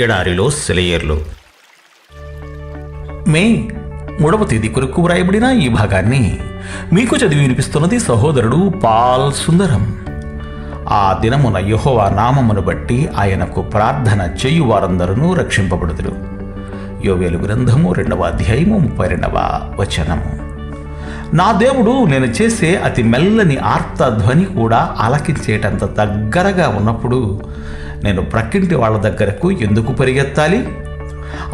ఎడారిలో సెలయేర్లు. మే 3వ తేదీ కొరకు వ్రాయబడిన ఈ భాగాన్ని మీకు చదివి వినిపిస్తున్నది సహోదరుడు పాల్ సుందరం. ఆ దినమున యెహోవా నామమును బట్టి ఆయనకు ప్రార్థన చేయు వారందరూ రక్షింపబడుదురు. యోవేలు గ్రంథము 2వ అధ్యాయము 32వ వచనము. నా దేవుడు నేను చేసే అతి మెల్లని ఆర్తధ్వని కూడా ఆలకించేటంత దగ్గరగా ఉన్నప్పుడు నేను ప్రక్కింటి వాళ్ళ దగ్గరకు ఎందుకు పరిగెత్తాలి?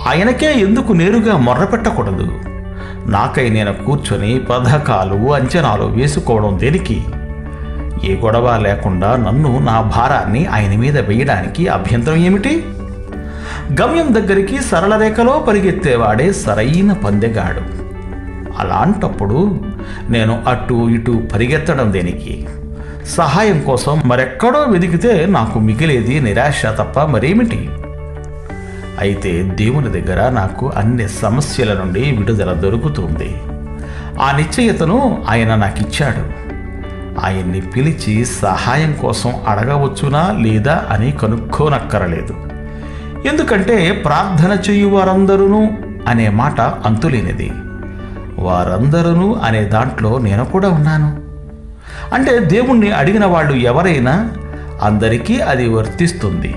ఆయనకే ఎందుకు నేరుగా మొర్రపెట్టకూడదు? నాకై నేను కూర్చొని పథకాలు అంచనాలు వేసుకోవడం దేనికి? ఏ గొడవ లేకుండా నన్ను నా భారాన్ని ఆయన మీద వేయడానికి అభ్యంతరం ఏమిటి? గమ్యం దగ్గరికి సరళ రేఖలో పరిగెత్తేవాడే సరైన పందెగాడు. అలాంటప్పుడు నేను అటు ఇటు పరిగెత్తడం దేనికి? సహాయం కోసం మరెక్కడో వెదికితే నాకు మిగిలేది నిరాశ తప్ప మరేమిటి? అయితే దేవుని దగ్గర నాకు అన్ని సమస్యల నుండి విడుదల దొరుకుతుంది. ఆ నిశ్చయతను ఆయన నాకిచ్చాడు. ఆయన్ని పిలిచి సహాయం కోసం అడగవచ్చునా లేదా అని కనుక్కోనక్కరలేదు. ఎందుకంటే ప్రార్థన చేయు వారందరూ అనే మాట అంతులేనిది. వారందరూ అనే దాంట్లో నేను కూడా ఉన్నాను. అంటే దేవుణ్ణి అడిగిన వాళ్ళు ఎవరైనా అందరికీ అది వర్తిస్తుంది.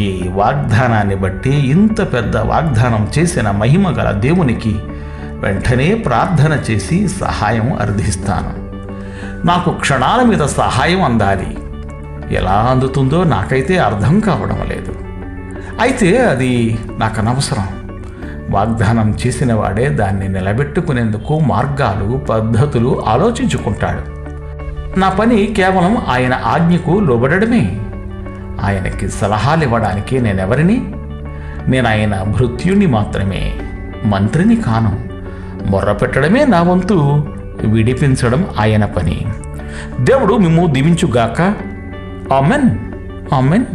ఈ వాగ్దానాన్ని బట్టి ఇంత పెద్ద వాగ్దానం చేసిన మహిమ గల దేవునికి వెంటనే ప్రార్థన చేసి సహాయం అర్థిస్తాను. నాకు క్షణాల మీద సహాయం అందాలి. ఎలా అందుతుందో నాకైతే అర్థం కావడం లేదు. అయితే అది నాకు అనవసరం. వాగ్దానం చేసిన వాడే దాన్ని నిలబెట్టుకునేందుకు మార్గాలు పద్ధతులు ఆలోచించుకుంటాడు. నా పని కేవలం ఆయన ఆజ్ఞకు లోబడమే. ఆయనకి సలహాలు ఇవ్వడానికి నేనెవరిని? నేను ఆయన భృత్యుణ్ణి మాత్రమే, మంత్రిని కాను. మొర్ర పెట్టడమే నా వంతు, విడిపించడం ఆయన పని. దేవుడు మిమ్ము దీవించుగాక. Amen, amen.